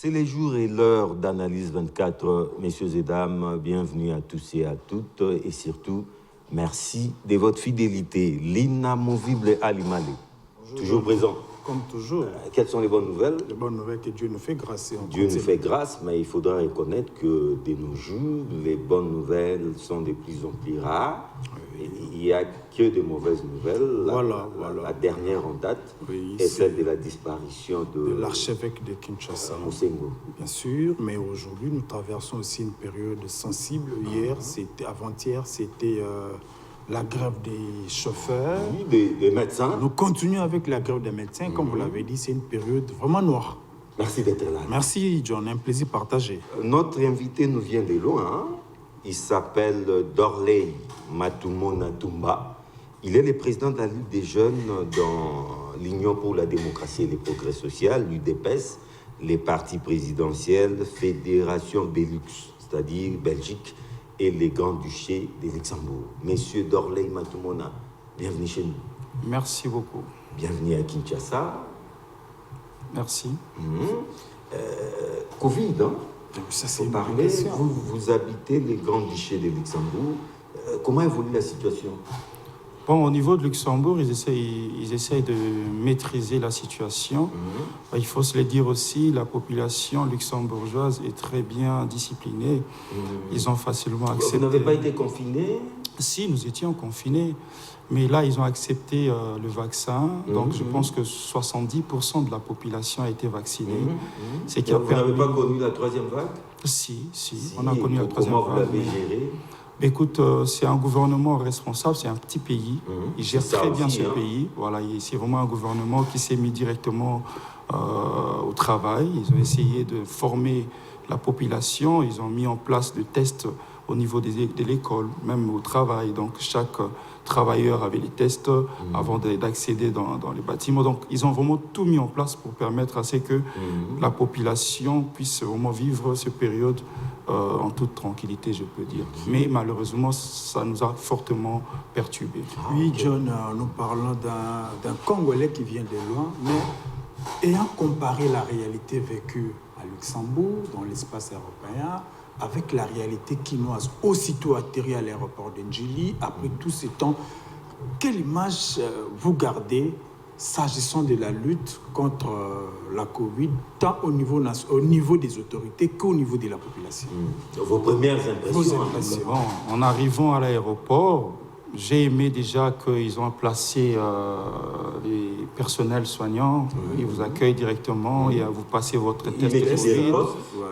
C'est les jours et l'heure d'Analyse 24. Messieurs et dames, bienvenue à tous et à toutes. Et surtout, merci de votre fidélité. L'inamovible Ali Malé, toujours présent. Comme toujours. Quelles sont les bonnes nouvelles? Les bonnes nouvelles que Dieu nous fait grâce. Dieu nous fait grâce, mais il faudra reconnaître que de nos jours, les bonnes nouvelles sont de plus en plus rares. Oui. Il n'y a que de mauvaises nouvelles. La dernière en date est celle de la disparition de l'archevêque de Kinshasa. Moussengo. Bien sûr, mais aujourd'hui, nous traversons aussi une période sensible. Hier, avant-hier, c'était la grève des chauffeurs. Oui, des médecins. Nous continuons avec la grève des médecins. Comme vous l'avez dit, c'est une période vraiment noire. Merci d'être là. Merci, John. Un plaisir partagé. Notre invité nous vient de loin. Il s'appelle Dorley Matumona Tumba. Il est le président de la Ligue des jeunes dans l'Union pour la démocratie et le progrès social, l'UDPS, les partis présidentiels, Fédération Belux, c'est-à-dire Belgique, et les Grands-Duchés de Luxembourg. Monsieur Dorley Matumona, bienvenue chez nous. Merci beaucoup. Bienvenue à Kinshasa. Merci. Covid, hein? Ça, c'est vous habitez les Grands-Duchés de Luxembourg. Comment évolue la situation? Bon, au niveau de Luxembourg, ils essayent de maîtriser la situation. Il faut se le dire aussi, la population luxembourgeoise est très bien disciplinée. Ils ont facilement accepté... Vous n'avez pas été confinés? Si, nous étions confinés. Mais là, ils ont accepté le vaccin. Donc, je pense que 70% de la population a été vaccinée. Vous n'avez pas connu la troisième vague? Si, on a connu la troisième vague. Comment vous l'avez gérée? Écoute, c'est un gouvernement responsable, c'est un petit pays. Il gère très bien ce pays. Voilà, c'est vraiment un gouvernement qui s'est mis directement au travail. Ils ont essayé de former la population. Ils ont mis en place des tests au niveau de l'école, même au travail. Donc, chaque travailleur avait les tests avant d'accéder dans les bâtiments. Donc, ils ont vraiment tout mis en place pour permettre à ce que la population puisse vraiment vivre cette période en toute tranquillité, je peux dire. Mais malheureusement, ça nous a fortement perturbés. Oui, John, nous parlons d'un Congolais qui vient de loin, mais ayant comparé la réalité vécue à Luxembourg, dans l'espace européen, avec la réalité quinoise, aussitôt atterri à l'aéroport d'Ndjili, après tout ce temps, quelle image vous gardez s'agissant de la lutte contre la Covid, tant au niveau des autorités qu'au niveau de la population? Vos premières impressions? Bon, en arrivant à l'aéroport, j'ai aimé déjà qu'ils ont placé les personnels soignants. Ils vous accueillent directement et vous passez votre test de Covid.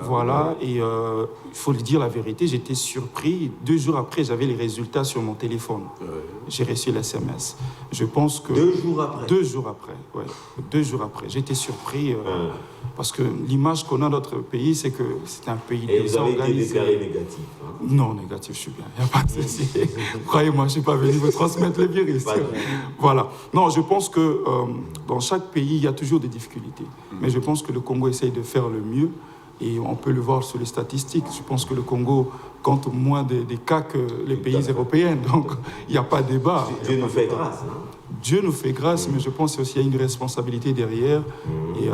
Voilà, et il faut le dire la vérité, j'étais surpris. 2 jours après, j'avais les résultats sur mon téléphone. J'ai reçu l'SMS. Je pense que... 2 jours après? 2 jours après, oui. 2 jours après. J'étais surpris parce que l'image qu'on a de notre pays, c'est que c'est un pays désorganisé. Et vous avez été déclaré négatif? Non, négatif, je suis bien. Il n'y a pas de souci. Croyez-moi, je ne suis pas venu vous transmettre le virus. Voilà. Non, je pense que dans chaque pays, il y a toujours des difficultés. Mais je pense que le Congo essaye de faire le mieux. Et on peut le voir sur les statistiques. Je pense que le Congo compte moins des cas que les pays européens. Donc, il n'y a pas de débat. Dieu nous fait grâce. Dieu nous fait grâce, mais je pense aussi qu'il y a une responsabilité derrière. Et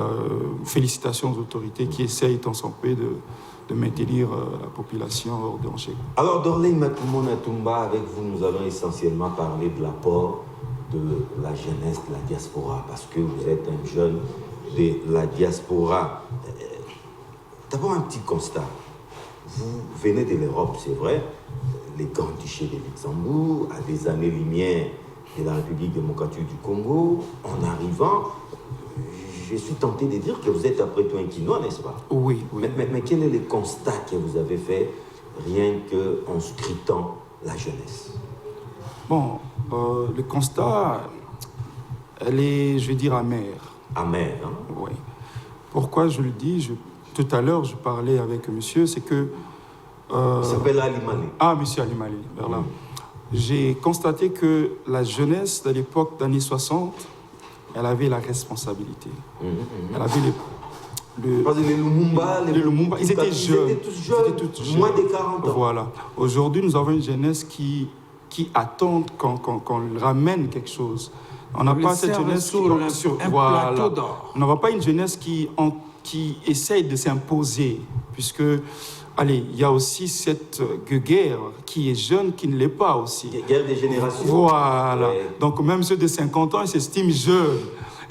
félicitations aux autorités qui essayent tant s'en peut de maintenir la population hors danger. Alors, Dorley Matumona Tumba, avec vous, nous allons essentiellement parler de l'apport de la jeunesse, de la diaspora, parce que vous êtes un jeune de la diaspora. D'abord, un petit constat. Vous venez de l'Europe, c'est vrai, les Grands-Duchés de Luxembourg, à des années-lumière de la République démocratique du Congo. En arrivant, je suis tenté de dire que vous êtes après tout un Quinois, n'est-ce pas? Oui. Mais quel est le constat que vous avez fait rien qu'en scrutant la jeunesse? Bon, le constat, elle est, je vais dire, amère. Amère, hein? Oui. Pourquoi je le dis? Tout à l'heure, je parlais avec monsieur, c'est que... Il s'appelle Ali Malé. Ah, monsieur Ali Malé, vers là. J'ai constaté que la jeunesse de l'époque des années 60, elle avait la responsabilité. Elle avait les Lumumba, ils étaient jeunes. Ils étaient tous jeunes, moins de 40 ans. Voilà. Aujourd'hui, nous avons une jeunesse qui attend qu'on ramène quelque chose. On n'a pas cette jeunesse sur un plateau d'or. On n'aura pas une jeunesse qui qui essaye de s'imposer, puisque, allez, il y a aussi cette guerre qui est jeune, qui ne l'est pas aussi. Guerre des générations. Voilà. Ouais. Donc, même ceux de 50 ans, ils s'estiment jeunes.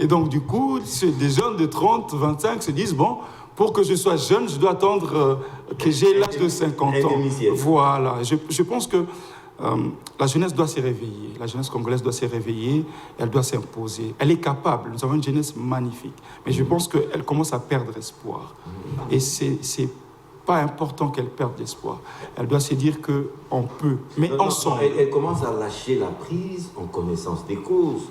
Et donc, du coup, des jeunes de 30, 25 se disent, bon, pour que je sois jeune, je dois attendre que j'ai l'âge de 50 ans. Voilà. Je pense que la jeunesse doit se réveiller. La jeunesse congolaise doit se réveiller. Elle doit s'imposer. Elle est capable. Nous avons une jeunesse magnifique. Mais je pense qu'elle commence à perdre espoir. Et c'est pas important qu'elle perde l'espoir. Elle doit se dire qu'on peut. Mais ensemble. Elle commence à lâcher la prise en connaissance des causes.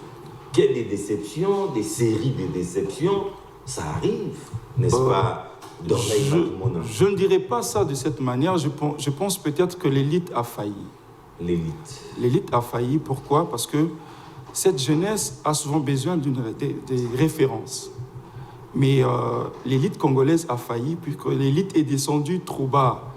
Qu'il y ait des déceptions, des séries de déceptions, ça arrive, n'est-ce pas? Je ne dirais pas ça de cette manière. Je pense peut-être que l'élite a failli. L'élite a failli, pourquoi? Parce que cette jeunesse a souvent besoin des références. Mais l'élite congolaise a failli, puisque l'élite est descendue trop bas.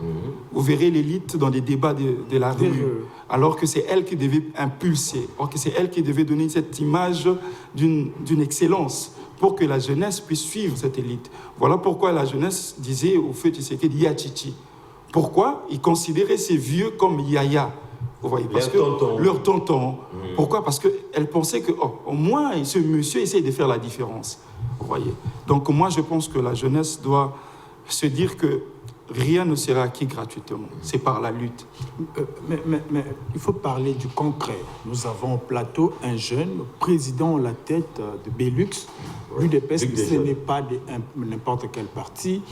Vous verrez l'élite dans les débats de la rue, alors que c'est elle qui devait impulser, alors que c'est elle qui devait donner cette image d'une excellence, pour que la jeunesse puisse suivre cette élite. Voilà pourquoi la jeunesse disait au feu Tshisekedi Yachichi. Pourquoi? Ils considéraient ces vieux comme Yaya. Vous voyez, parce leur tonton. Pourquoi? Parce qu'elle pensait que, au moins, ce monsieur essaye de faire la différence. Vous voyez. Donc, moi, je pense que la jeunesse doit se dire que rien ne sera acquis gratuitement. C'est par la lutte. Mais il faut parler du concret. Nous avons au plateau un jeune président à la tête de Belux. L'UDPS, ce n'est pas n'importe quel parti.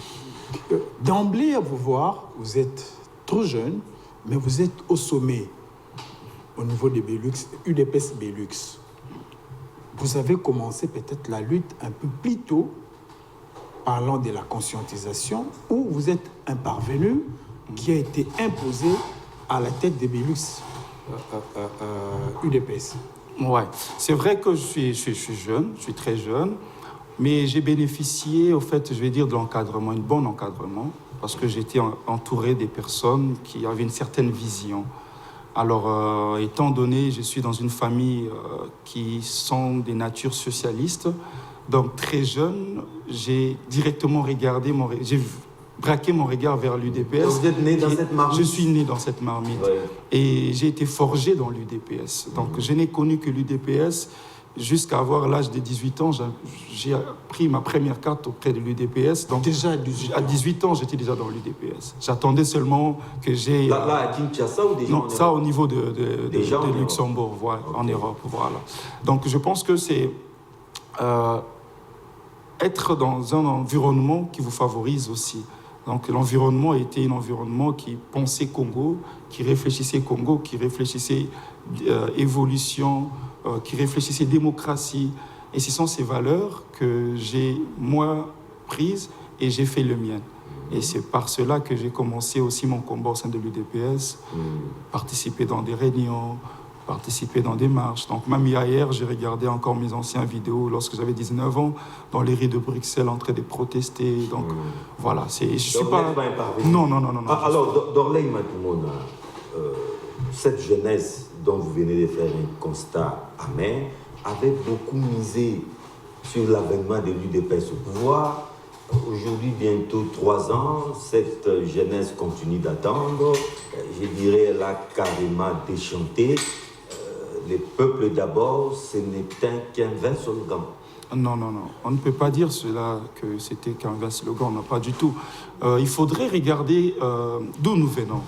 D'emblée, à vous voir, vous êtes trop jeune, mais vous êtes au sommet au niveau de Belux, UDPS Belux. Vous avez commencé peut-être la lutte un peu plus tôt, parlant de la conscientisation, où vous êtes un parvenu qui a été imposé à la tête de Belux UDPS. Ouais, c'est vrai que je suis jeune, je suis très jeune, mais j'ai bénéficié, au fait, je vais dire, de l'encadrement, un bon encadrement, parce que j'étais entouré des personnes qui avaient une certaine vision. Alors, étant donné, je suis dans une famille qui sont des natures socialistes, donc très jeune, j'ai directement regardé, j'ai braqué mon regard vers l'UDPS. Vous êtes né dans cette marmite? Je suis né dans cette marmite. Ouais. Et j'ai été forgé dans l'UDPS. Donc, je n'ai connu que l'UDPS jusqu'à avoir l'âge de 18 ans. J'ai pris ma première carte auprès de l'UDPS. Donc, déjà à 18 ans, j'étais déjà dans l'UDPS. J'attendais seulement que j'ai... Là, à Kinshasa ou déjà non, ça au niveau de Luxembourg, voilà, okay. En Europe, voilà. Donc, je pense que c'est être dans un environnement qui vous favorise aussi. Donc, l'environnement était un environnement qui pensait Congo, qui réfléchissait Congo, qui réfléchissait évolution, qui réfléchissait démocratie. Et ce sont ces valeurs que j'ai, moi, prises et j'ai fait le mien. Et c'est par cela que j'ai commencé aussi mon combat au sein de l'UDPS, participer dans des réunions, participer dans des marches. Donc, même hier, j'ai regardé encore mes anciennes vidéos lorsque j'avais 19 ans, dans les rues de Bruxelles, en train de protester. Donc, voilà. Je suis pas... Non. Alors, Dorley Matoumona, cette jeunesse dont vous venez de faire un constat amer avait beaucoup misé sur l'avènement de l'UDPS au pouvoir. Aujourd'hui, bientôt 3 ans, cette jeunesse continue d'attendre. Je dirais, elle a carrément déchanté. Les peuples d'abord, ce n'était qu'un vain slogan. Non. On ne peut pas dire cela, que c'était qu'un vain slogan. Non, pas du tout. Il faudrait regarder d'où nous venons.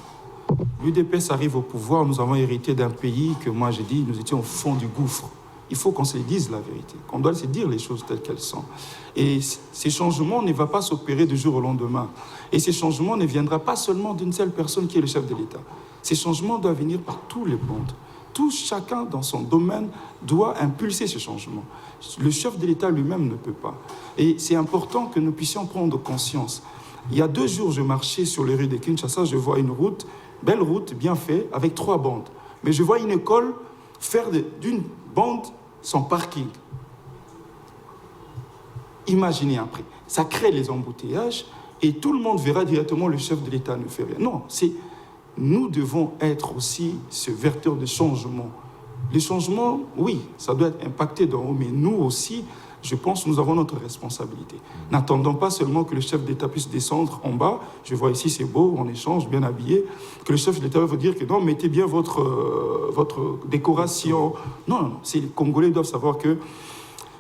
L'UDPS arrive au pouvoir. Nous avons hérité d'un pays que moi, j'ai dit, nous étions au fond du gouffre. Il faut qu'on se dise la vérité, qu'on doit se dire les choses telles qu'elles sont. Et ces changements ne vont pas s'opérer du jour au lendemain. Et ces changements ne viendront pas seulement d'une seule personne qui est le chef de l'État. Ces changements doivent venir par tous les mondes. Chacun dans son domaine doit impulser ce changement. Le chef de l'État lui-même ne peut pas. Et c'est important que nous puissions prendre conscience. Il y a 2 jours, je marchais sur les rues de Kinshasa, je vois une route, belle route, bien faite, avec 3 bandes. Mais je vois une école faire d'une bande son parking. Imaginez après. Ça crée les embouteillages et tout le monde verra directement le chef de l'État ne fait rien. Non, nous devons être aussi ce vecteur de changement. Les changements, oui, ça doit être impacté d'en haut, mais nous aussi, je pense que nous avons notre responsabilité. N'attendons pas seulement que le chef d'État puisse descendre en bas. Je vois ici, c'est beau, on échange, bien habillé. Que le chef d'État va vous dire que non, mettez bien votre décoration. Non, les Congolais doivent savoir que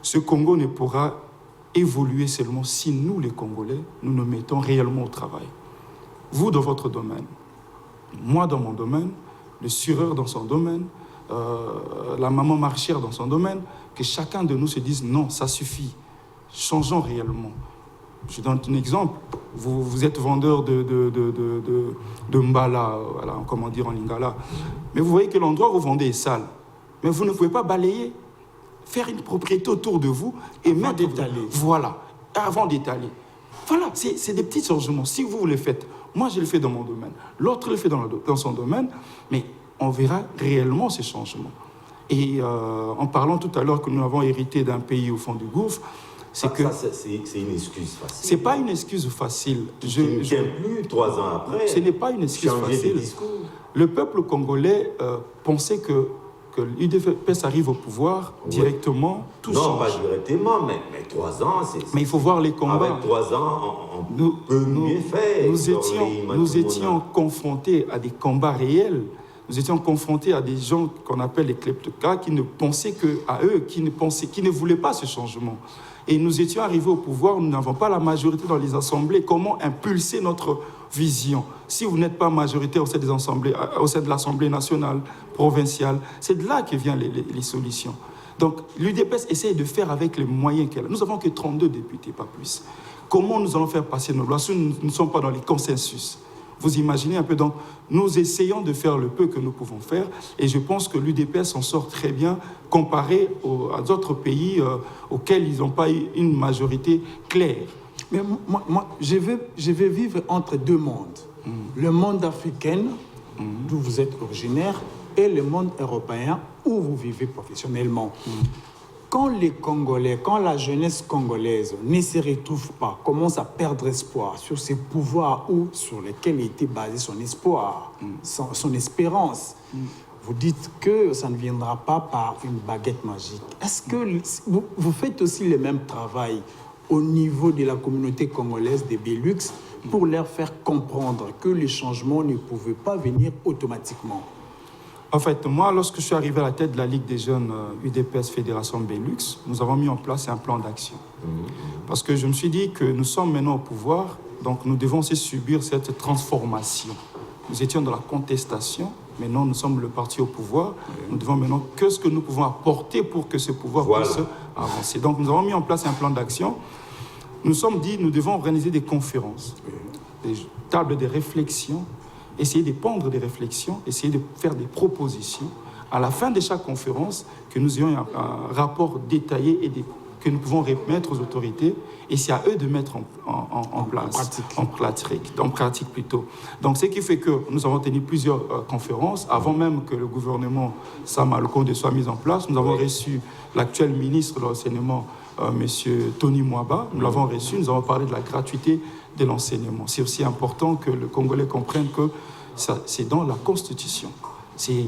ce Congo ne pourra évoluer seulement si nous, les Congolais, nous nous mettons réellement au travail. Vous, dans votre domaine, moi, dans mon domaine, le sureur dans son domaine, la maman marchère dans son domaine, que chacun de nous se dise non, ça suffit, changeons réellement. Je donne un exemple. Vous êtes vendeur de mbala, voilà, comment dire en lingala, mais vous voyez que l'endroit où vous vendez est sale, mais vous ne pouvez pas balayer, faire une propriété autour de vous et avant mettre d'étaler. Voilà, avant d'étaler. Voilà, c'est des petits changements. Si vous le faites, moi je le fais dans mon domaine, l'autre le fait dans son domaine, mais on verra réellement ces changements. Et en parlant tout à l'heure que nous avons hérité d'un pays au fond du gouffre, c'est que... C'est une excuse facile. C'est pas une excuse facile. Je ne tiens plus 3 ans après. Ce n'est pas une excuse facile. Le peuple congolais pensait que l'UDPS arrive au pouvoir directement, tout change. Non, pas directement, mais 3 ans, c'est... Mais il faut voir les combats. Avec 3 ans, on peut mieux faire. Nous étions confrontés à des combats réels. Nous étions confrontés à des gens qu'on appelle les kleptocrates qui ne pensaient qu'à eux, qui ne voulaient pas ce changement. Et nous étions arrivés au pouvoir, nous n'avons pas la majorité dans les assemblées. Comment impulser notre vision? Si vous n'êtes pas majoritaire au sein des assemblées, au sein de l'Assemblée nationale, provinciale, c'est de là que viennent les solutions. Donc l'UDPS essaie de faire avec les moyens qu'elle a. Nous n'avons que 32 députés, pas plus. Comment nous allons faire passer nos lois si nous ne sommes pas dans les consensus? Vous imaginez un peu, donc nous essayons de faire le peu que nous pouvons faire et je pense que l'UDPS s'en sort très bien comparé à d'autres pays auxquels ils n'ont pas eu une majorité claire. Mais moi je vais vivre entre deux mondes. Le monde africain, d'où vous êtes originaire, et le monde européen, où vous vivez professionnellement. Quand les Congolais, quand la jeunesse congolaise ne se retrouve pas, commence à perdre espoir sur ces pouvoirs ou sur lesquels était basé son espoir, son espérance, vous dites que ça ne viendra pas par une baguette magique. Est-ce que vous faites aussi le même travail au niveau de la communauté congolaise des Belux pour leur faire comprendre que les changements ne pouvaient pas venir automatiquement? En fait, moi, lorsque je suis arrivé à la tête de la Ligue des jeunes UDPS Fédération Belux, nous avons mis en place un plan d'action. Parce que je me suis dit que nous sommes maintenant au pouvoir, donc nous devons aussi subir cette transformation. Nous étions dans la contestation, maintenant nous sommes le parti au pouvoir. Nous devons maintenant, qu'est-ce que nous pouvons apporter pour que ce pouvoir puisse avancer. Donc nous avons mis en place un plan d'action. Nous sommes dit, nous devons organiser des conférences, des tables de réflexion, essayer de pondre des réflexions, essayer de faire des propositions. À la fin de chaque conférence, que nous ayons un rapport détaillé et que nous pouvons remettre aux autorités, et c'est à eux de mettre en pratique plutôt. Donc, ce qui fait que nous avons tenu plusieurs conférences, avant même que le gouvernement Sam Alkonde soit mis en place. Nous avons reçu l'actuel ministre de l'enseignement, M. Tony Mwaba. Nous l'avons reçu, nous avons parlé de la gratuité de l'enseignement. C'est aussi important que le Congolais comprenne que c'est dans la Constitution. C'est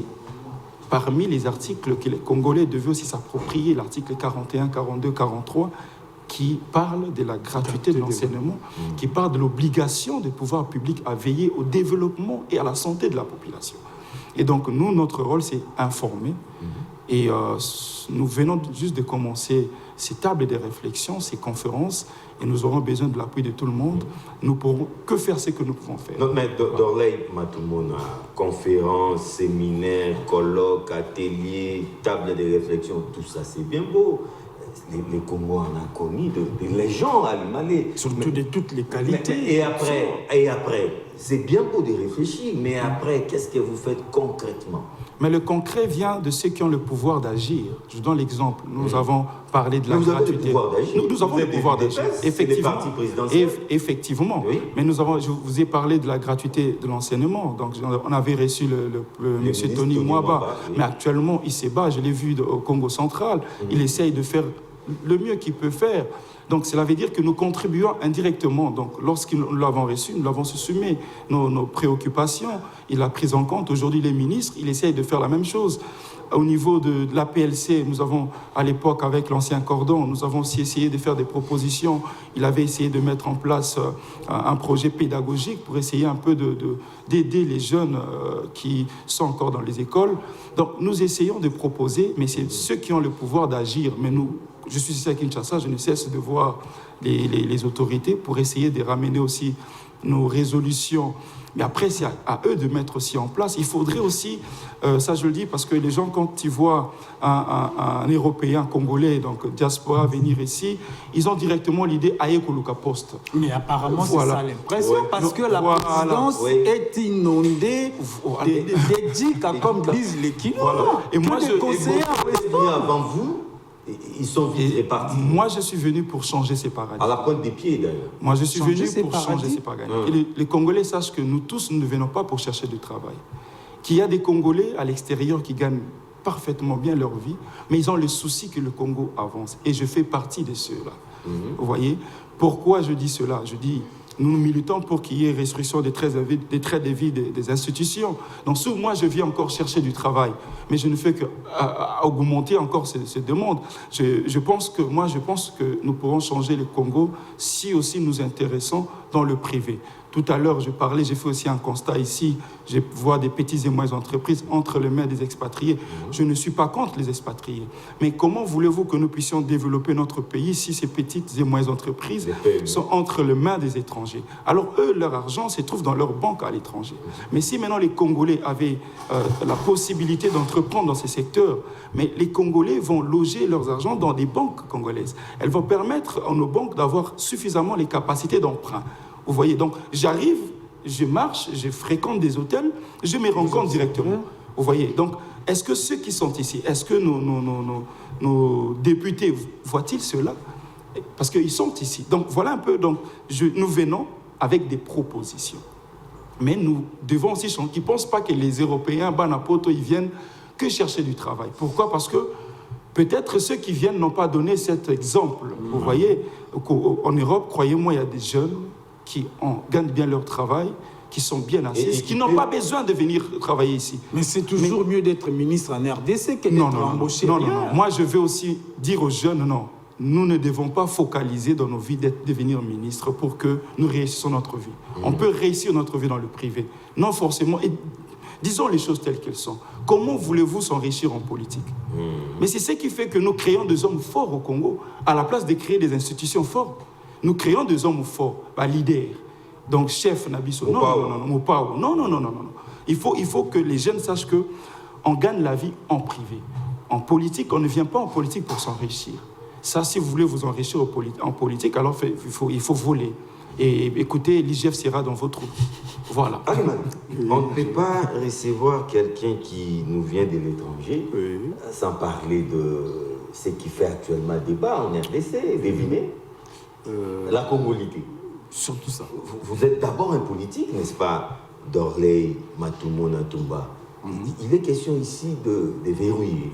parmi les articles que les Congolais devaient aussi s'approprier, l'article 41, 42, 43, qui parle de la gratuité de l'enseignement, qui parle de l'obligation des pouvoirs publics à veiller au développement et à la santé de la population. Et donc, nous, notre rôle, c'est informer. Et nous venons juste de commencer ces tables de réflexion, ces conférences, et nous aurons besoin de l'appui de tout le monde. Nous pourrons que faire ce que nous pouvons faire. Non, mais Dorley Matoumona, conférences, séminaires, colloques, ateliers, tables de réflexion, tout ça, c'est bien beau. Les Congos en ont connu les gens à l'Imalé. Surtout de toutes les qualités. Et après, c'est bien beau de réfléchir, mais après, qu'est-ce que vous faites concrètement? Mais le concret vient de ceux qui ont le pouvoir d'agir. Je donne l'exemple. Nous avons parlé de la gratuité. Nous avons le pouvoir d'agir. Effectivement. Oui. Mais je vous ai parlé de la gratuité de l'enseignement. Donc, on avait reçu le M. Tony Mwaba. Oui. Mais actuellement, il se bat. Je l'ai vu au Congo central. Il essaye de faire le mieux qu'il peut faire. Donc, cela veut dire que nous contribuons indirectement. Donc, lorsque nous l'avons reçu, nous l'avons soumis nos préoccupations. Il a pris en compte. Aujourd'hui, les ministres, il essaye de faire la même chose. Au niveau de la PLC, nous avons, à l'époque, avec l'ancien cordon, nous avons aussi essayé de faire des propositions. Il avait essayé de mettre en place un projet pédagogique pour essayer un peu d'aider les jeunes qui sont encore dans les écoles. Donc, nous essayons de proposer, mais c'est ceux qui ont le pouvoir d'agir. Mais nous, je suis ici à Kinshasa, je ne cesse de voir les autorités pour essayer de ramener aussi nos résolutions. Mais après, c'est à eux de mettre aussi en place. Il faudrait aussi, ça je le dis parce que les gens, quand ils voient un Européen congolais, donc diaspora, venir ici, ils ont directement l'idée Aye Koluka Poste. Mais apparemment, voilà. C'est ça l'impression, parce que la présidence est inondée d'édics, comme disent les Kinois. Voilà. Et moi, je conseillers avant vous. Ils sont vite répartis. Moi, je suis venu pour changer ces paradigmes. À la pointe des pieds, d'ailleurs. Moi, je suis venu pour changer ces paradigmes. Et les Congolais sachent que nous tous, nous ne venons pas pour chercher du travail. Qu'il y a des Congolais à l'extérieur qui gagnent parfaitement bien leur vie, mais ils ont le souci que le Congo avance. Et je fais partie de ceux-là. Vous voyez? Pourquoi je dis cela? Je dis... Nous militons pour qu'il y ait restriction des traits de vie des institutions. Donc, moi, je viens encore chercher du travail, mais je ne fais qu'augmenter encore ces demandes. Je pense que nous pourrons changer le Congo si aussi nous intéressons dans le privé. Tout à l'heure, j'ai fait aussi un constat ici. Je vois des petites et moyennes entreprises entre les mains des expatriés. Je ne suis pas contre les expatriés. Mais comment voulez-vous que nous puissions développer notre pays si ces petites et moyennes entreprises sont entre les mains des étrangers? Alors, eux, leur argent se trouve dans leur banque à l'étranger. Mais si maintenant les Congolais avaient la possibilité d'entreprendre dans ces secteurs, mais les Congolais vont loger leurs argent dans des banques congolaises. Elles vont permettre à nos banques d'avoir suffisamment les capacités d'emprunt. Vous voyez, donc j'arrive, je marche, je fréquente des hôtels, je me rencontre directement. Vous voyez, donc est-ce que ceux qui sont ici, est-ce que nos députés voient-ils cela? Parce qu'ils sont ici. Donc voilà un peu, donc nous venons avec des propositions. Mais nous devons aussi changer. Ils ne pensent pas que les Européens, Banapoto, ils viennent que chercher du travail. Pourquoi? Parce que peut-être ceux qui viennent n'ont pas donné cet exemple. Vous voyez, en Europe, croyez-moi, il y a des jeunes qui gagnent bien leur travail, qui sont bien assis, qui n'ont pas besoin de venir travailler ici. Mais c'est toujours mieux d'être ministre en RDC que d'être embauché. Non. Moi, je veux aussi dire aux jeunes, non, nous ne devons pas focaliser dans nos vies d'être devenir ministre pour que nous réussissions notre vie. On peut réussir notre vie dans le privé. Non forcément. Et disons les choses telles qu'elles sont. Comment voulez-vous s'enrichir en politique? Mais c'est ce qui fait que nous créons des hommes forts au Congo, à la place de créer des institutions fortes. Nous créons des hommes forts, leaders. Donc, chef Nabiso, Mopao. Non. Il faut que les jeunes sachent qu'on gagne la vie en privé. En politique, on ne vient pas en politique pour s'enrichir. Ça, si vous voulez vous enrichir en politique, alors il faut voler. Et écoutez, l'IGF sera dans votre trous. Voilà. On ne peut pas recevoir quelqu'un qui nous vient de l'étranger sans parler de ce qui fait actuellement débat en RDC. Devinez la congolité. Surtout ça. Vous êtes d'abord un politique, n'est-ce pas, Dorley Matumo Natumba. Il est question ici de verrouiller,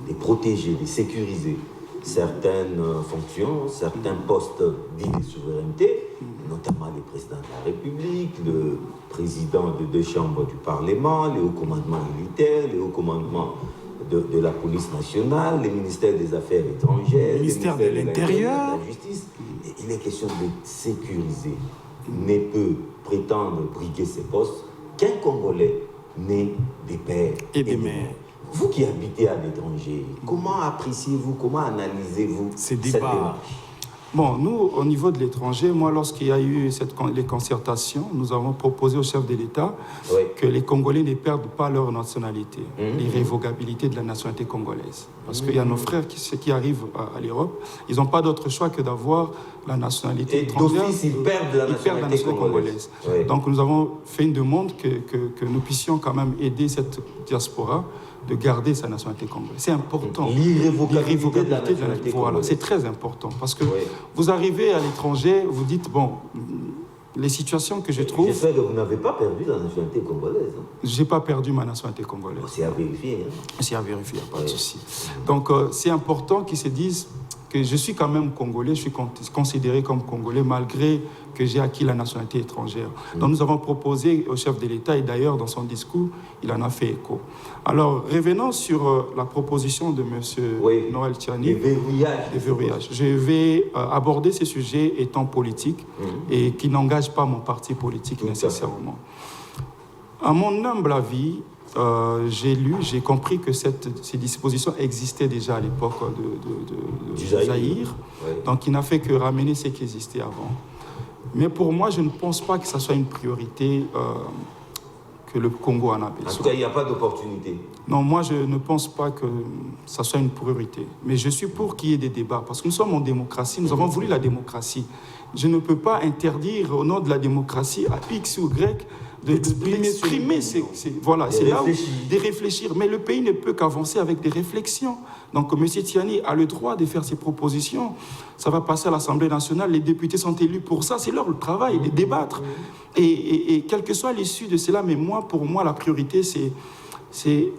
de protéger, de sécuriser certaines fonctions, certains postes dits de souveraineté, notamment le président de la République, le président de 2 chambres du Parlement, les hauts commandements militaires, les hauts commandements de la police nationale, le ministère des Affaires étrangères, le ministère de l'Intérieur, de la Justice. Et il est question de sécuriser. Ne peut prétendre briguer ces postes qu'un Congolais né des pères et des mères. Vous qui habitez à l'étranger, comment appréciez-vous, comment analysez-vous cette démarche? Bon, nous, au niveau de l'étranger, moi, lorsqu'il y a eu les concertations, nous avons proposé au chef de l'État que les Congolais ne perdent pas leur nationalité, l'irrévocabilité de la nationalité congolaise. Parce qu'il y a nos frères qui arrivent à l'Europe, ils n'ont pas d'autre choix que d'avoir la nationalité étrangère. D'office, ils perdent la nationalité congolaise. Donc, nous avons fait une demande que nous puissions quand même aider cette diaspora de garder sa nationalité congolaise. C'est important. L'irrévocabilité de la nationalité congolaise. Voilà, c'est très important. Parce que vous arrivez à l'étranger, vous dites, bon, les situations que je trouve... J'espère que vous n'avez pas perdu la nationalité congolaise. Je n'ai pas perdu ma nationalité congolaise. C'est à vérifier. C'est à vérifier, pas de souci. Donc, c'est important qu'ils se disent, que je suis quand même congolais, je suis considéré comme congolais malgré que j'ai acquis la nationalité étrangère. Donc nous avons proposé au chef de l'État, et d'ailleurs dans son discours, il en a fait écho. Alors revenons sur la proposition de M. Noël Tchani. Les verrouillages. Je vais aborder ces sujets étant politiques et qui n'engagent pas mon parti politique nécessairement. À mon humble avis, j'ai lu, j'ai compris que ces dispositions existaient déjà à l'époque du Zaïre. Donc il n'a fait que ramener ce qui existait avant. Mais pour moi, je ne pense pas que ça soit une priorité que le Congo en a besoin. En tout cas, il n'y a pas d'opportunité. Non, moi, je ne pense pas que ça soit une priorité. Mais je suis pour qu'il y ait des débats, parce que nous sommes en démocratie, nous avons voulu la démocratie. Je ne peux pas interdire, au nom de la démocratie, à X ou Y, d'exprimer. Voilà, c'est là où de réfléchir. Mais le pays ne peut qu'avancer avec des réflexions. Donc, M. Tchani a le droit de faire ses propositions. Ça va passer à l'Assemblée nationale. Les députés sont élus pour ça. C'est leur travail de débattre. Et quelle que soit l'issue de cela, mais pour moi, la priorité, c'est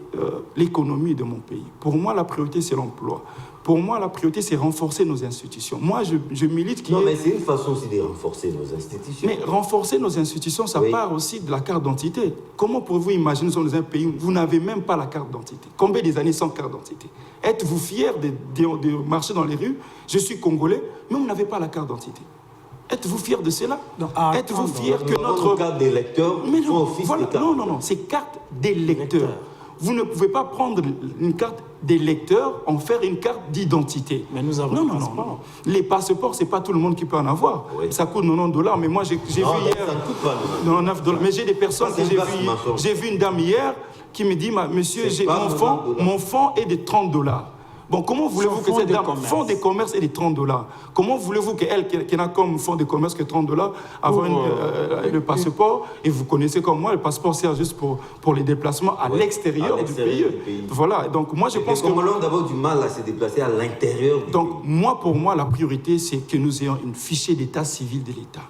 l'économie de mon pays. Pour moi, la priorité, c'est l'emploi. Pour moi, la priorité, c'est renforcer nos institutions. Moi, je milite qu'il y ait... Non, mais c'est une façon aussi de renforcer nos institutions. Mais renforcer nos institutions, ça part aussi de la carte d'identité. Comment pouvez-vous imaginer, nous sommes dans un pays où vous n'avez même pas la carte d'identité? Combien des années sans carte d'identité? Êtes-vous fiers de marcher dans les rues? Je suis congolais, mais vous n'avez pas la carte d'identité. Êtes-vous fiers de cela? Êtes-vous fiers que notre carte d'électeur non, c'est carte d'électeur. Vous ne pouvez pas prendre une carte d'électeur, en faire une carte d'identité. Mais nous avons non. Les passeports, c'est pas tout le monde qui peut en avoir. Ça coûte $90, mais moi j'ai vu hier... Non, $99. Mais j'ai des personnes que j'ai vu une dame hier qui me dit, monsieur, mon fonds est de $30. Bon, comment voulez-vous que cette dame, fonds de commerce est de $30? Comment voulez-vous qu'elle, qui n'a comme fonds de commerce que $30, avoir le passeport? Et vous connaissez comme moi, le passeport sert juste pour les déplacements à l'extérieur du pays. Voilà, donc moi je pense que... Les Congolais ont d'abord du mal à se déplacer à l'intérieur du pays. Donc pour moi, la priorité, c'est que nous ayons une fichier d'état civil de l'État.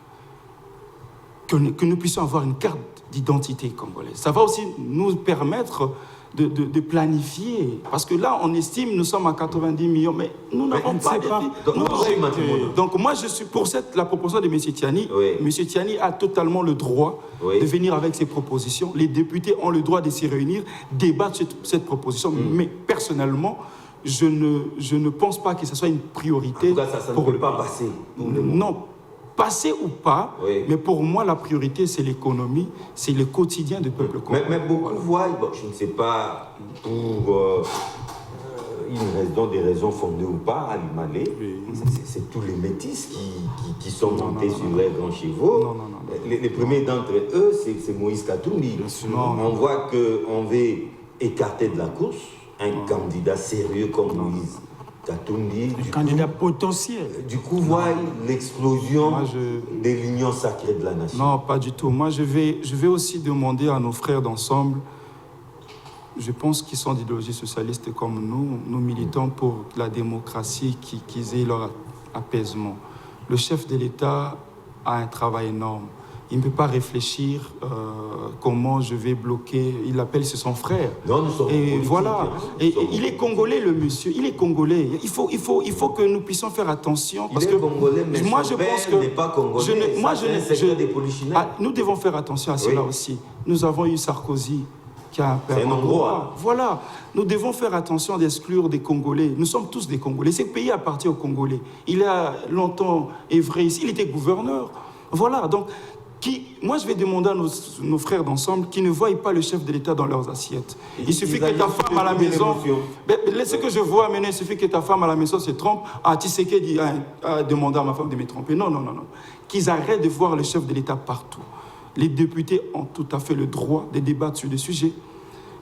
Que nous puissions avoir une carte d'identité congolaise. Ça va aussi nous permettre de planifier. Parce que là, on estime, nous sommes à 90 millions, mais nous n'avons pas de... Donc moi, je suis pour la proposition de M. Tchani. M. Tchani a totalement le droit de venir avec ses propositions. Les députés ont le droit de s'y réunir, débattre cette proposition. Mais personnellement, je ne pense pas que ce soit une priorité. En tout cas, ça ne peut pas passer. Non. Passer ou pas, mais pour moi, la priorité, c'est l'économie, c'est le quotidien du peuple congolais. Mais beaucoup voient, je ne sais pas, pour des raisons fondées ou pas, à l'Imalé, c'est tous les métis qui sont montés sur les grands chevaux. Non. Les premiers d'entre eux, c'est Moïse Katumbi. On voit qu'on veut écarter de la course un candidat sérieux comme Moïse Katumbi, un candidat potentiel. Du coup, voilà l'explosion de l'union sacrée de la nation. Non, pas du tout. Moi, je vais aussi demander à nos frères d'ensemble, je pense qu'ils sont d'idéologie socialiste comme nous militons pour la démocratie, qu'ils aient leur apaisement. Le chef de l'État a un travail énorme. Il ne peut pas réfléchir comment je vais bloquer. Il appelle, c'est son frère. Non, nous sommes et voilà. Et il est congolais, le monsieur. Il est congolais. Il faut que nous puissions faire attention. Parce il est congolais, mais moi, son je père pense que n'est pas congolais. Nous devons faire attention à cela aussi. Nous avons eu Sarkozy qui a un père hongrois. Voilà. Nous devons faire attention d'exclure des Congolais. Nous sommes tous des Congolais. Ce pays appartient aux Congolais. Il a longtemps œuvré ici. Il était gouverneur. Voilà. Donc, moi, je vais demander à nos frères d'ensemble qui ne voient pas le chef de l'État dans leurs assiettes. Il suffit que ta femme à la maison... Ce que je vois maintenant, il suffit que ta femme à la maison se trompe. Tshisekedi a demandé à ma femme de me tromper. Non. Qu'ils arrêtent de voir le chef de l'État partout. Les députés ont tout à fait le droit de débattre sur des sujets.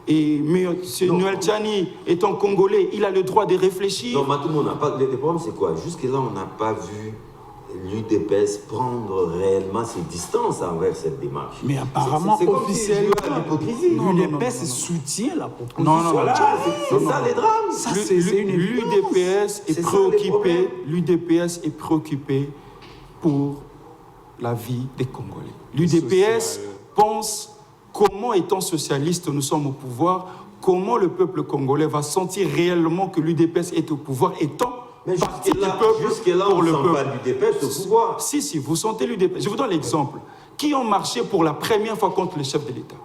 Mais Noël Tchani étant congolais, il a le droit de réfléchir. Non, Matoum, le problème, c'est quoi? Jusque-là, on n'a pas vu l'UDPS prendre réellement ses distances envers cette démarche. Mais apparemment, officiellement, l'UDPS soutient la proposition. Non. C'est ça les drames. L'UDPS est préoccupé pour la vie des Congolais. L'UDPS pense comment, étant socialiste, nous sommes au pouvoir, comment le peuple congolais va sentir réellement que l'UDPS est au pouvoir, étant parti du peuple jusque-là, pour le peuple. Jusque-là, on ne sent pas l'UDPS au pouvoir. Si, vous sentez l'UDPS. Je vous donne l'exemple. Qui ont marché pour la première fois contre le chef de l'État?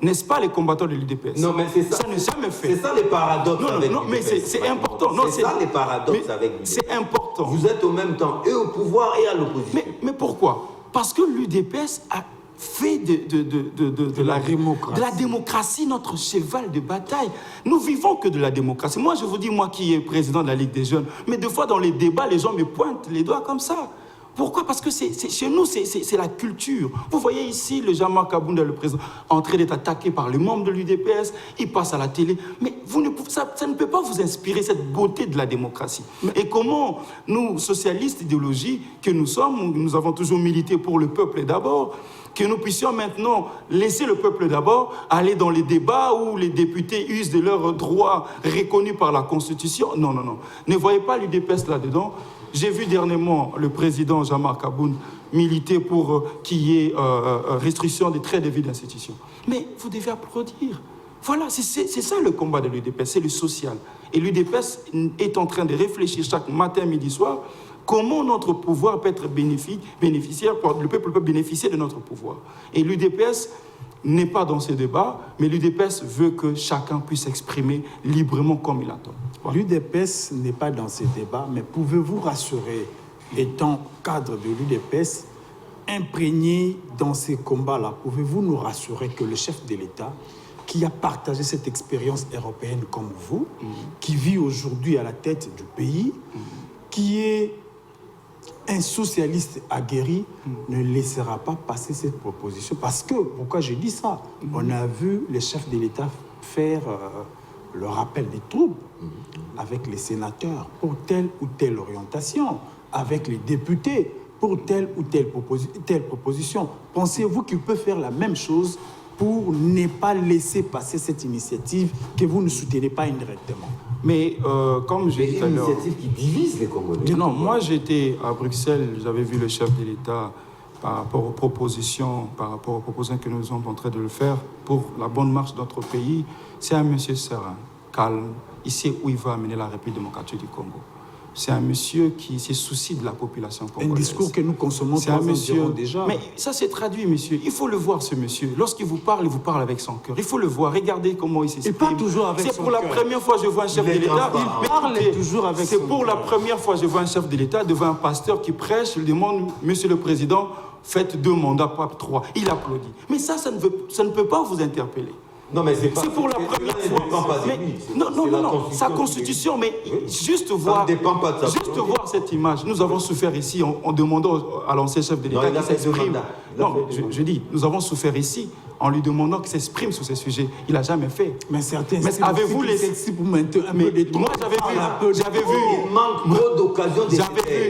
N'est-ce pas les combattants de l'UDPS? Non, mais c'est ça. Ça n'est jamais fait. C'est ça les paradoxes avec non, mais l'UDPS. c'est important. C'est ça les paradoxes avec l'UDPS. C'est important. Vous êtes au même temps et au pouvoir et à l'opposition. Mais pourquoi? Parce que l'UDPS a fait de la démocratie notre cheval de bataille. Nous vivons que de la démocratie. Moi, je vous dis, moi qui est président de la Ligue des jeunes, mais des fois dans les débats, les gens me pointent les doigts comme ça. Pourquoi? Parce que chez nous, c'est la culture. Vous voyez ici le Jean-Marc Kabounda, le président, en train d'être attaqué par les membres de l'UDPS. Il passe à la télé. Mais ça ne peut pas vous inspirer cette beauté de la démocratie. Et comment nous, socialistes idéologie que nous sommes, nous avons toujours milité pour le peuple d'abord, que nous puissions maintenant laisser le peuple d'abord aller dans les débats où les députés usent de leurs droits reconnus par la Constitution. Non. Ne voyez pas l'UDPS là-dedans. J'ai vu dernièrement le président Jean-Marc Kaboun militer pour qu'il y ait restriction des traits de vie d'institution. Mais vous devez applaudir. Voilà, c'est ça le combat de l'UDPS, c'est le social. Et l'UDPS est en train de réfléchir chaque matin, midi, soir, comment notre pouvoir peut être bénéficiaire, le peuple peut bénéficier de notre pouvoir. Et l'UDPS n'est pas dans ces débats, mais l'UDPS veut que chacun puisse s'exprimer librement comme il entend. Voilà. L'UDPS n'est pas dans ces débats, mais pouvez-vous rassurer, étant cadre de l'UDPS, imprégné dans ces combats-là, pouvez-vous nous rassurer que le chef de l'État, qui a partagé cette expérience européenne comme vous, qui vit aujourd'hui à la tête du pays, qui est un socialiste aguerri, ne laissera pas passer cette proposition. Parce que, pourquoi j'ai dit ça? On a vu les chefs de l'État faire le rappel des troupes avec les sénateurs pour telle ou telle orientation, avec les députés pour telle ou telle proposition. Pensez-vous qu'il peut faire la même chose pour ne pas laisser passer cette initiative que vous ne soutenez pas indirectement? Mais comme j'ai dit tout à l'heure... Une initiative qui divise les Congolais. Non, moi j'étais à Bruxelles, j'avais vu le chef de l'État par rapport aux propositions que nous sommes en train de le faire pour la bonne marche de notre pays. C'est un monsieur serein, calme, il sait où il va amener la République démocratique du Congo. C'est un monsieur qui se soucie de la population congolaise. Un discours que nous consommons déjà. Mais ça s'est traduit, monsieur. Il faut le voir, ce monsieur. Lorsqu'il vous parle avec son cœur. Il faut le voir. Regardez comment il s'exprime. Il parle toujours avec son cœur. C'est pour la première fois que je vois un chef de l'État. Il parle toujours avec son cœur. C'est pour la première fois que je vois un chef de l'État devant un pasteur qui prêche. Il demande, monsieur le président, faites 2 mandats, pas 3. Il applaudit. Mais ça ne peut pas vous interpeller. Non, mais c'est pour la première fois. Non, sa constitution, mais juste voir cette image. Nous avons souffert ici en demandant à l'ancien chef de l'État qu'il s'exprime. Non, je dis, nous avons souffert ici en lui demandant qu'il s'exprime sur ces sujets. Il n'a jamais fait. Mais certains. Mais avez-vous les... Moi, j'avais vu. Il manque trop d'occasions de...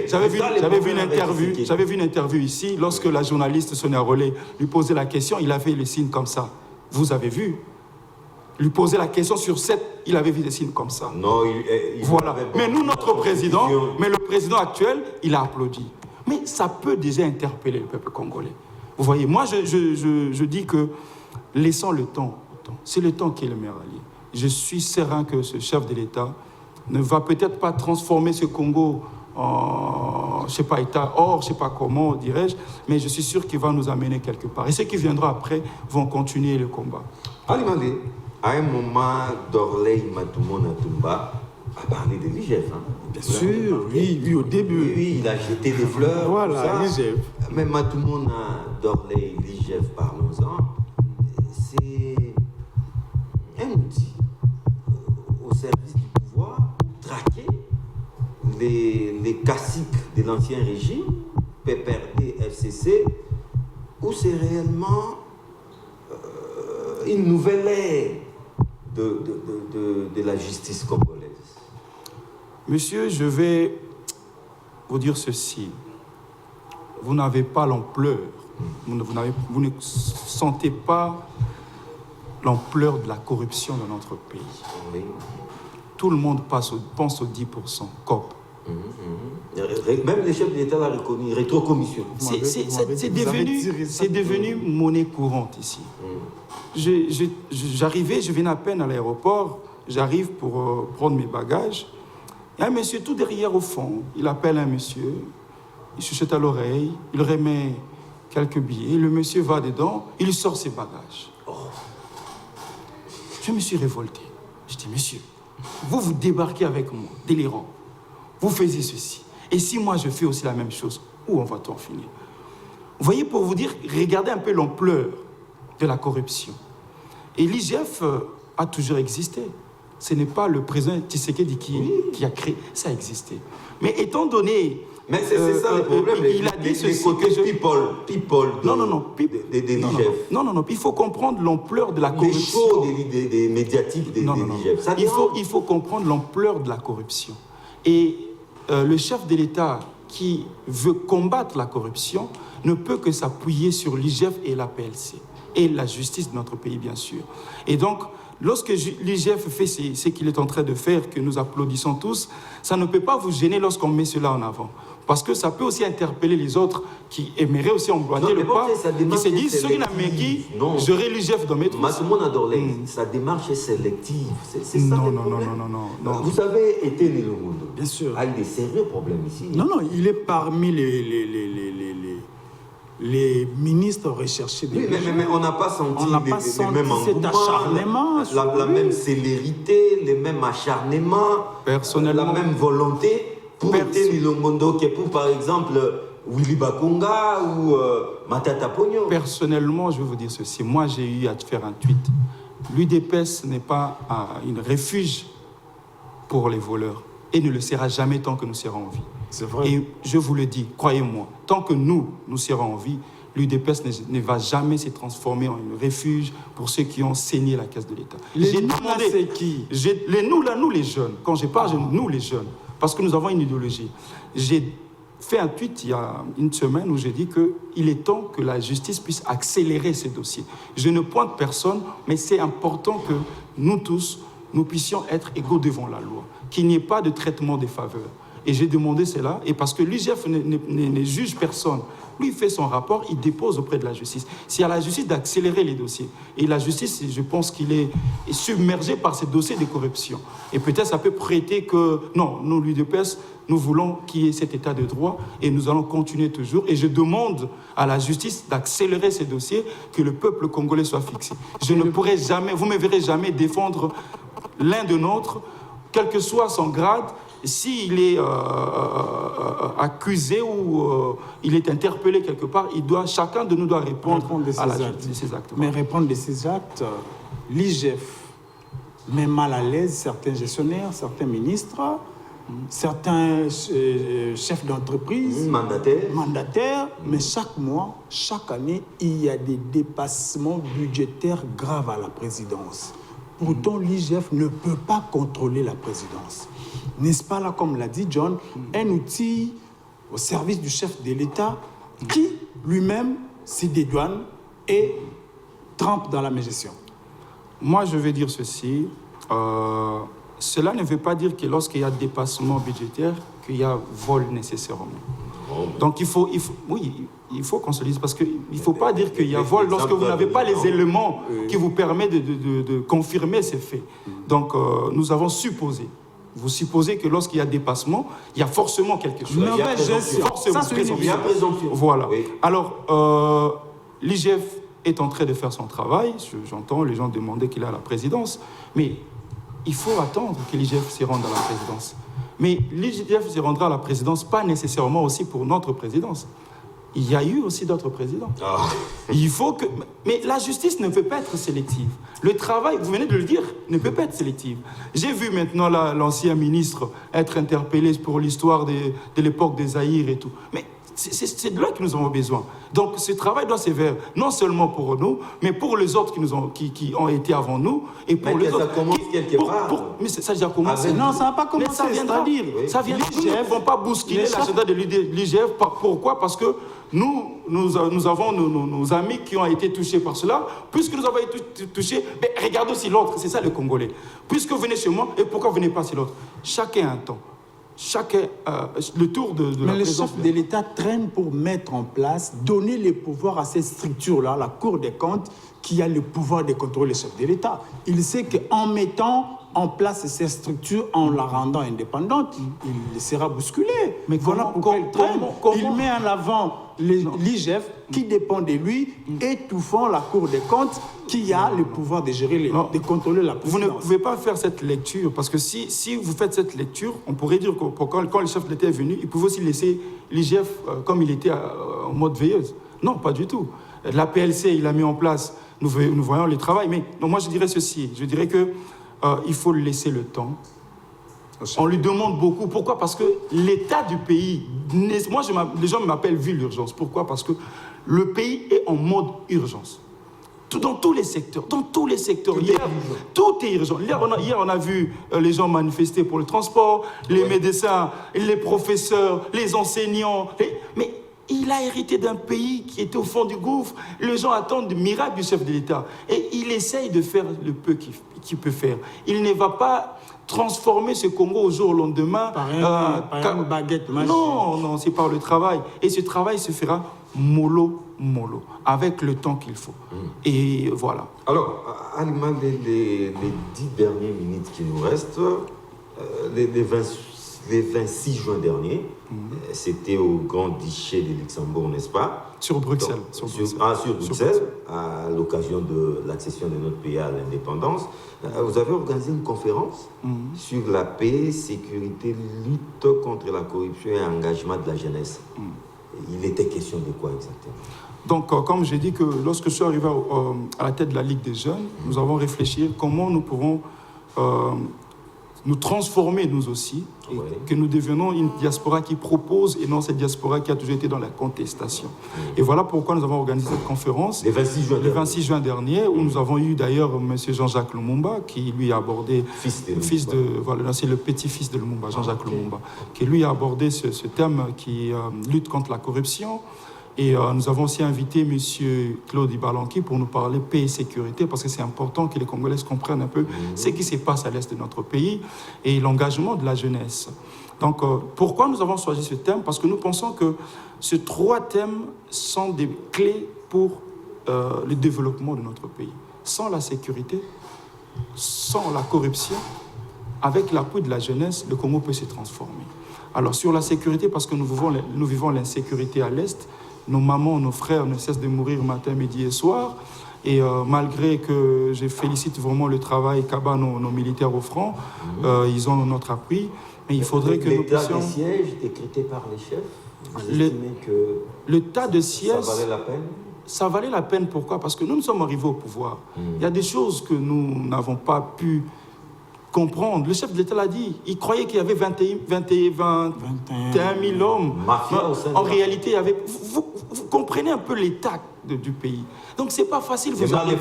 J'avais vu une interview ici lorsque la journaliste Sonia Rollet lui posait la question. Il avait les signes comme ça. Vous avez vu? Lui poser la question sur 7, il avait vu des signes comme ça. Non, voilà. Mais nous, notre président, le président actuel, il a applaudi. Mais ça peut déjà interpeller le peuple congolais. Vous voyez, moi, je dis que laissons le temps. C'est le temps qui est le meilleur allié. Je suis serein que ce chef de l'État ne va peut-être pas transformer ce Congo en, je sais pas, État or, je sais pas comment, dirais-je, mais je suis sûr qu'il va nous amener quelque part. Et ceux qui viendront après vont continuer le combat. Ali Mandé, à un moment, Dorley Matoumona Tumba a parlé de l'IGF. Hein. Bien sûr, oui, au début. Oui, il a jeté des fleurs. Voilà, l'IGF. Mais Matoumona Dorley, l'IGF, parlons-en, c'est un outil au service du pouvoir pour traquer les caciques de l'ancien régime, PPRD, FCC, où c'est réellement une nouvelle ère de la justice congolaise. Monsieur, je vais vous dire ceci. Vous n'avez pas l'ampleur, vous ne sentez pas l'ampleur de la corruption dans notre pays. Oui. Tout le monde pense aux 10% COP. Même les chefs d'État l'ont reconnu, rétrocommission. C'est devenu monnaie courante ici. Je venais à peine à l'aéroport, j'arrive pour prendre mes bagages. Il y a un monsieur tout derrière au fond, il appelle un monsieur, il chuchote à l'oreille, il remet quelques billets, le monsieur va dedans, il sort ses bagages. Oh. Je me suis révolté. Je dis, monsieur, vous débarquez avec moi, délirant. Vous faisiez ceci. Et si moi je fais aussi la même chose, où on va-t-on finir? Vous voyez, pour vous dire, regardez un peu l'ampleur de la corruption. Et l'IGF a toujours existé. Ce n'est pas le président Tshisekedi qui a créé, ça a existé. Mais étant donné... Mais c'est ça le problème, il a dit ceci côtés people non, il faut comprendre l'ampleur de la corruption. Des médiatiques des l'IGF. Il faut comprendre l'ampleur de la corruption. Et le chef de l'État qui veut combattre la corruption ne peut que s'appuyer sur l'IGF et la PLC. Et la justice de notre pays, bien sûr. Et donc, lorsque l'IGF fait ce qu'il est en train de faire, que nous applaudissons tous, ça ne peut pas vous gêner lorsqu'on met cela en avant. Parce que ça peut aussi interpeller les autres qui aimeraient aussi emboîter le pas, qui se disent, ceux qui n'ont pas qui, j'aurai l'IGF dans mes trousses. Tout le monde adore sa démarche est sélective. C'est ça le problème. Non. Vous avez été né le monde. Bien sûr. Il y a des sérieux problèmes ici. Non, il est parmi les ministres recherchés. Oui, mais on n'a pas senti les mêmes cet acharnement. La même célérité, les mêmes acharnements, la même volonté pour Etienne Ilongondo que pour, par exemple, Willy Bakonga ou Matata Pogno. Personnellement, je vais vous dire ceci. Moi, j'ai eu à faire un tweet. L'UDPS n'est pas un refuge pour les voleurs et ne le sera jamais tant que nous serons en vie. C'est vrai. Et je vous le dis, croyez-moi, tant que nous serons en vie, l'UDPS ne va jamais se transformer en un refuge pour ceux qui ont saigné la caisse de l'État. J'ai demandé, c'est qui? Nous les jeunes. Quand je parle, nous les jeunes, parce que nous avons une idéologie. J'ai fait un tweet il y a une semaine où j'ai dit qu'il est temps que la justice puisse accélérer ces dossiers. Je ne pointe personne, mais c'est important que nous tous, nous puissions être égaux devant la loi, qu'il n'y ait pas de traitement des faveurs. Et j'ai demandé cela, et parce que l'IGF ne juge personne, lui il fait son rapport, il dépose auprès de la justice. C'est à la justice d'accélérer les dossiers. Et la justice, je pense qu'il est submergé par ces dossiers de corruption. Et peut-être ça peut prêter que, non, nous, l'UDPS, nous voulons qu'il y ait cet état de droit, et nous allons continuer toujours. Et je demande à la justice d'accélérer ces dossiers, que le peuple congolais soit fixé. Je ne pourrai jamais, vous ne me verrez jamais défendre l'un de l'autre, quel que soit son grade. S'il est accusé ou il est interpellé quelque part, chacun de nous doit répondre de ses actes. Mais répondre de ses actes, l'IGF met mal à l'aise certains gestionnaires, certains ministres, certains chefs d'entreprise, mandataires, mais chaque mois, chaque année, il y a des dépassements budgétaires graves à la présidence. Pourtant, l'IGF ne peut pas contrôler la présidence. N'est-ce pas là, comme l'a dit John, un outil au service du chef de l'État qui, lui-même, se dédouane et trempe dans la mégestion? Moi, je vais dire ceci. Cela ne veut pas dire que lorsqu'il y a dépassement budgétaire, qu'il y a vol nécessairement. Donc, il faut qu'on se dise, parce qu'il ne faut pas dire qu'il y a vol lorsque vous n'avez pas les éléments qui vous permettent de confirmer ces faits. Donc, nous avons supposé. Vous supposez que lorsqu'il y a dépassement, il y a forcément quelque chose. Il y a présomption. Voilà. Oui. Alors, l'IGF est en train de faire son travail. J'entends les gens demander qu'il est à la présidence. Mais il faut attendre que l'IGF se rende à la présidence. Mais l'IGF se rendra à la présidence, pas nécessairement aussi pour notre présidence. Il y a eu aussi d'autres présidents. Il faut que... Mais la justice ne peut pas être sélective. Le travail, vous venez de le dire, ne peut pas être sélectif. J'ai vu maintenant l'ancien ministre être interpellé pour l'histoire de l'époque des Zaïre et tout. Mais c'est de là que nous avons besoin. Donc ce travail doit se faire non seulement pour nous, mais pour les autres qui ont été avant nous. Et pour les autres... Ça commence quelque part. Mais ça a déjà commencé. Non, ça n'a pas commencé. Ça viendra. Ça viendra. Nous ne vont pas bousculer l'agenda de l'IGF. Pourquoi? Parce que nous avons nos amis qui ont été touchés par cela. Puisque nous avons été touchés, mais regardez aussi l'autre. C'est ça le Congolais. Puisque vous venez chez moi, et pourquoi vous venez pas chez l'autre? Chacun a un temps. Chacun, le tour de la présidence. Mais le chef de l'État traîne pour mettre en place, donner les pouvoirs à cette structure-là, la Cour des comptes, qui a le pouvoir de contrôler le chef de l'État. Il sait qu'en mettant en place ces structures en la rendant indépendante, il sera bousculé. Mais voilà pourquoi il met en avant l'IGF qui dépend de lui, étouffant la Cour des comptes qui a le pouvoir de gérer, de contrôler la présidence. Vous ne pouvez pas faire cette lecture, parce que si vous faites cette lecture, on pourrait dire que quand le chef de l'État est venu, il pouvait aussi laisser l'IGF comme il était en mode veilleuse. Non, pas du tout. La PLC, il a mis en place, nous voyons le travail, mais non, moi je dirais ceci, je dirais que il faut laisser le temps. On lui demande beaucoup. Pourquoi? Parce que l'état du pays, moi les gens m'appellent ville d'urgence. Pourquoi? Parce que le pays est en mode urgence. Dans tous les secteurs, hier, tout est urgent. Hier, on a vu les gens manifester pour le transport, les médecins, les professeurs, les enseignants. Mais il a hérité d'un pays qui était au fond du gouffre. Les gens attendent des miracles du chef de l'État. Et il essaye de faire le peu qu'il peut faire. Il ne va pas transformer ce Congo au jour au lendemain. Par une baguette magique. Non, c'est par le travail. Et ce travail se fera mollo, avec le temps qu'il faut. Et voilà. Alors, à l'image des 10 dernières minutes qui nous restent, les 26 juin dernier, c'était au Grand Duché de Luxembourg, n'est-ce pas? Sur Bruxelles. Sur Bruxelles, à l'occasion de l'accession de notre pays à l'indépendance. Vous avez organisé une conférence sur la paix, sécurité, lutte contre la corruption et engagement de la jeunesse. Il était question de quoi exactement? Donc, comme j'ai dit que lorsque je suis arrivé à la tête de la Ligue des jeunes, nous avons réfléchi comment nous pouvons nous transformer nous aussi, et que nous devenons une diaspora qui propose et non cette diaspora qui a toujours été dans la contestation. Et voilà pourquoi nous avons organisé cette conférence le 26 juin dernier, où nous avons eu d'ailleurs M. Jean-Jacques Lumumba, qui lui a abordé, c'est le petit-fils de Lumumba, Jean-Jacques Lumumba, qui lui a abordé ce thème qui lutte contre la corruption. Et nous avons aussi invité M. Claude Ibalanki pour nous parler paix et sécurité, parce que c'est important que les Congolais comprennent un peu ce qui se passe à l'est de notre pays et l'engagement de la jeunesse. Donc, pourquoi nous avons choisi ce thème? Parce que nous pensons que ces 3 thèmes sont des clés pour le développement de notre pays. Sans la sécurité, sans la corruption, avec l'appui de la jeunesse, le Congo peut se transformer. Alors, sur la sécurité, parce que nous vivons l'insécurité à l'est, nos mamans, nos frères ne cessent de mourir matin, midi et soir. Et malgré que je félicite vraiment le travail qu'abat nos militaires au front, ils ont notre appui. Mais il faudrait que nous puissions... L'état de siège décrété par les chefs, vous estimez que l'état de siège, ça valait la peine? Ça valait la peine, pourquoi? Parce que nous sommes arrivés au pouvoir. Il y a des choses que nous n'avons pas pu comprendre. Le chef de l'État l'a dit. Il croyait qu'il y avait 21 000 hommes. En réalité, il y avait... Vous comprenez un peu l'état du pays. Donc, ce n'est pas facile. Le mal est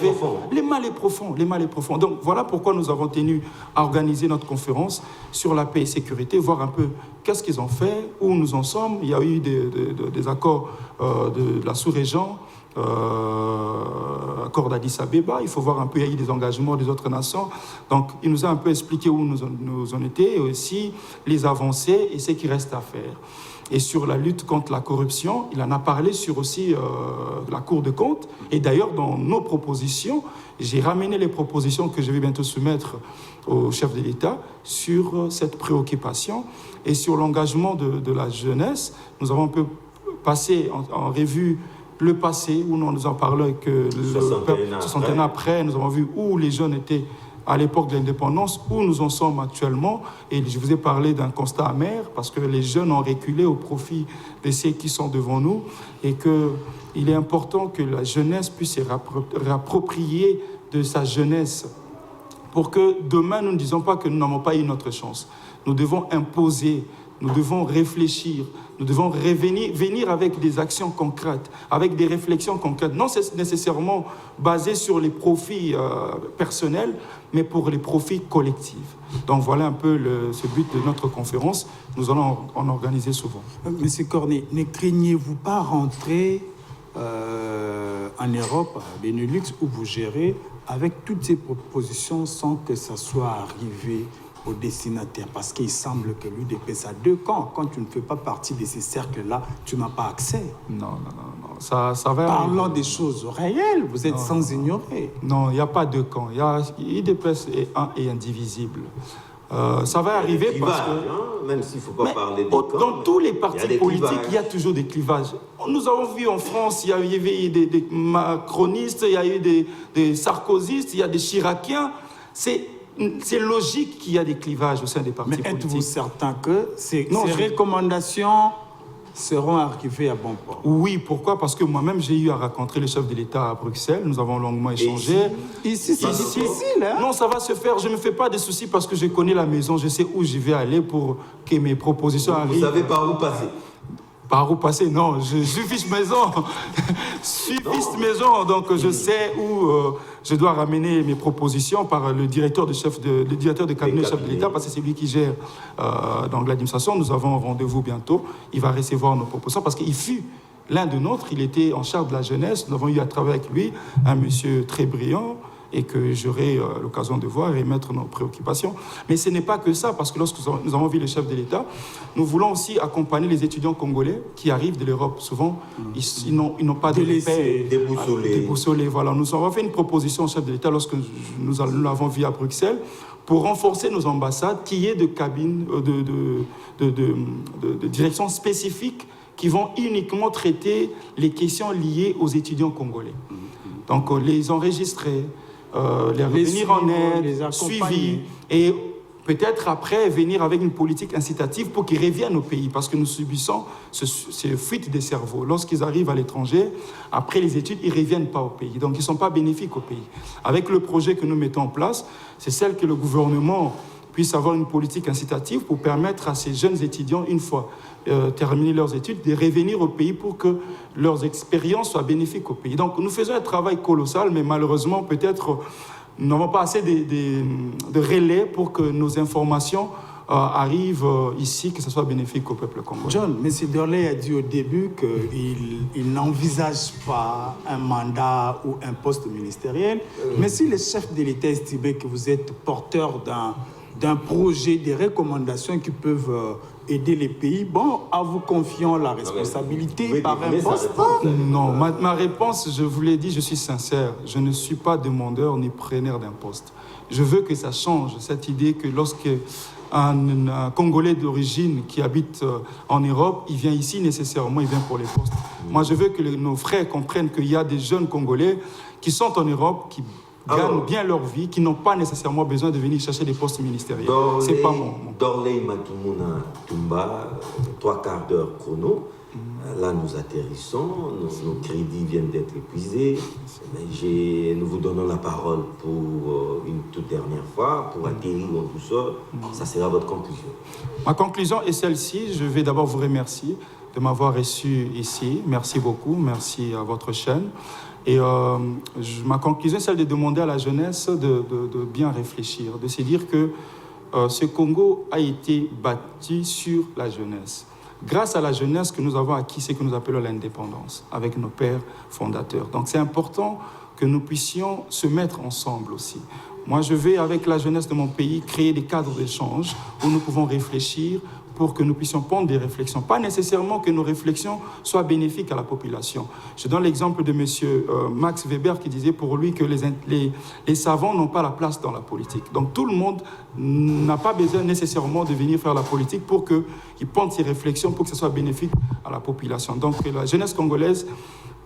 profond. Le mal est profond. Donc, voilà pourquoi nous avons tenu à organiser notre conférence sur la paix et sécurité, voir un peu qu'est-ce qu'ils ont fait, où nous en sommes. Il y a eu des accords de la sous-région, accord d'Addis Abeba, il faut voir un peu, il y a eu des engagements des autres nations. Donc, il nous a un peu expliqué où nous en étions et aussi les avancées et ce qui reste à faire. Et sur la lutte contre la corruption, il en a parlé sur aussi la Cour des comptes. Et d'ailleurs, dans nos propositions, j'ai ramené les propositions que je vais bientôt soumettre au chef de l'État sur cette préoccupation. Et sur l'engagement de la jeunesse, nous avons un peu passé en revue le passé, où nous en parlons que le 61 après, nous avons vu où les jeunes étaient à l'époque de l'indépendance, où nous en sommes actuellement. Et je vous ai parlé d'un constat amer, parce que les jeunes ont reculé au profit de ceux qui sont devant nous, et qu'il est important que la jeunesse puisse se réapproprier de sa jeunesse, pour que demain, nous ne disons pas que nous n'avons pas eu notre chance. Nous devons imposer, nous devons réfléchir, nous devons venir avec des actions concrètes, avec des réflexions concrètes, non nécessairement basées sur les profits personnels, mais pour les profits collectifs. Donc voilà un peu ce but de notre conférence. Nous allons en organiser souvent. Monsieur Cornet, ne craignez-vous pas rentrer en Europe, à Benelux, où vous gérez, avec toutes ces propositions sans que ça soit arrivé au destinataire, parce qu'il semble que l'UDPS a deux camps. Quand tu ne fais pas partie de ces cercles-là, tu n'as pas accès. Non. Ça va. Parlons des choses réelles, vous êtes sans ignorer. Non, il n'y a pas deux camps. l'UDPS est un et indivisible. Ça va arriver parce que... Hein, même s'il ne faut pas parler de camps, dans tous les partis politiques, il y a toujours des clivages. Nous avons vu en France, il y avait des macronistes, il y a eu des sarkozystes, il y a des chiraciens. C'est logique qu'il y a des clivages au sein des partis politiques. Mais êtes-vous certain que ces recommandations seront arrivées à bon port? Oui, pourquoi? Parce que moi-même, j'ai eu à rencontrer le chef de l'État à Bruxelles. Nous avons longuement échangé. Ici, c'est difficile, hein? Non, ça va se faire. Je ne me fais pas de soucis parce que je connais la maison. Je sais où je vais aller pour que mes propositions arrivent. Vous savez par où passer? Par où passer? Non, je suis fiche maison. Je suis fiche maison, donc je sais où je dois ramener mes propositions par le directeur de cabinet du chef de l'État, parce que c'est lui qui gère donc l'administration. Nous avons un rendez-vous bientôt. Il va recevoir nos propositions parce qu'il fut l'un de nôtres. Il était en charge de la jeunesse. Nous avons eu à travailler avec lui, un monsieur très brillant, et que j'aurai l'occasion de voir et mettre nos préoccupations. Mais ce n'est pas que ça, parce que lorsque nous avons vu le chef de l'État, nous voulons aussi accompagner les étudiants congolais qui arrivent de l'Europe. Souvent, ils n'ont pas de repères. Déboussolés. Voilà. Nous avons fait une proposition au chef de l'État lorsque nous l'avons vu à Bruxelles pour renforcer nos ambassades, qu'il y ait de cabines de direction spécifiques qui vont uniquement traiter les questions liées aux étudiants congolais. Donc, les enregistrer, les revenir en aide, suivi, et peut-être après venir avec une politique incitative pour qu'ils reviennent au pays, parce que nous subissons ces fuites des cerveaux. Lorsqu'ils arrivent à l'étranger, après les études, ils ne reviennent pas au pays. Donc, ils ne sont pas bénéfiques au pays. Avec le projet que nous mettons en place, c'est celle que le gouvernement puisse avoir une politique incitative pour permettre à ces jeunes étudiants, une fois terminer leurs études, de revenir au pays pour que leurs expériences soient bénéfiques au pays. Donc nous faisons un travail colossal, mais malheureusement, peut-être, nous n'avons pas assez de relais pour que nos informations arrivent ici, que ce soit bénéfique au peuple congolais. John, M. Dorley a dit au début qu'il n'envisage pas un mandat ou un poste ministériel, mais si le chef de l'État estimait que vous êtes porteur d'un projet, des recommandations qui peuvent aider les pays, bon, à vous confiant la responsabilité par un poste. Non, ma réponse, je vous l'ai dit, je suis sincère. Je ne suis pas demandeur ni preneur d'un poste. Je veux que ça change, cette idée que lorsque un Congolais d'origine qui habite en Europe, il vient ici nécessairement, il vient pour les postes. Moi, je veux que nos frères comprennent qu'il y a des jeunes Congolais qui sont en Europe, qui gagnent bien leur vie, qui n'ont pas nécessairement besoin de venir chercher des postes ministériels. C'est pas mon... Dorley Matumuna Tumba, 3/4 d'heure chrono. Là, nous atterrissons, nos crédits viennent d'être épuisés. Mais nous vous donnons la parole pour une toute dernière fois, pour atterrir en douceur. Ça sera votre conclusion. Ma conclusion est celle-ci. Je vais d'abord vous remercier de m'avoir reçu ici. Merci beaucoup. Merci à votre chaîne. Et ma conclusion est celle de demander à la jeunesse de bien réfléchir, de se dire que ce Congo a été bâti sur la jeunesse. Grâce à la jeunesse que nous avons acquis ce que nous appelons l'indépendance, avec nos pères fondateurs. Donc c'est important que nous puissions se mettre ensemble aussi. Moi, je vais, avec la jeunesse de mon pays, créer des cadres d'échange où nous pouvons réfléchir pour que nous puissions prendre des réflexions. Pas nécessairement que nos réflexions soient bénéfiques à la population. Je donne l'exemple de M. Max Weber qui disait pour lui que les savants n'ont pas la place dans la politique. Donc tout le monde n'a pas besoin nécessairement de venir faire la politique pour qu'il prenne ses réflexions pour que ce soit bénéfique à la population. Donc que la jeunesse congolaise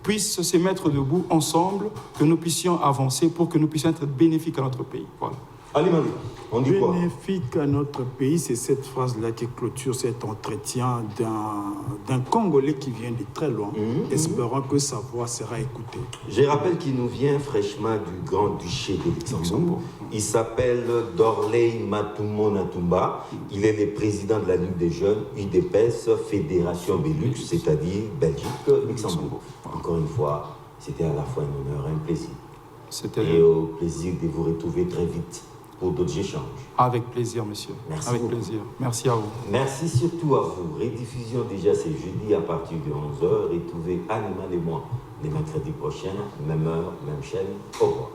puisse se mettre debout ensemble, que nous puissions avancer pour que nous puissions être bénéfiques à notre pays. Voilà. Ali Mali, on dit quoi? Bénéfique à notre pays, c'est cette phrase-là qui clôture cet entretien d'un Congolais qui vient de très loin. Espérons que sa voix sera écoutée. Je rappelle qu'il nous vient fraîchement du Grand-Duché de Luxembourg. Il s'appelle Dorley Matumona Tumba. Il est le président de la Ligue des jeunes, UDPS, Fédération Belux, c'est-à-dire Belgique, Luxembourg. Encore une fois, c'était à la fois un honneur et un plaisir. Et au plaisir de vous retrouver très vite pour d'autres échanges. Avec plaisir, monsieur. Merci Avec beaucoup. plaisir. Merci à vous. Merci surtout à vous. Rediffusion déjà ce jeudi à partir de 11h. Retrouvez Animal et moi les mercredis prochains, même heure, même chaîne. Au revoir.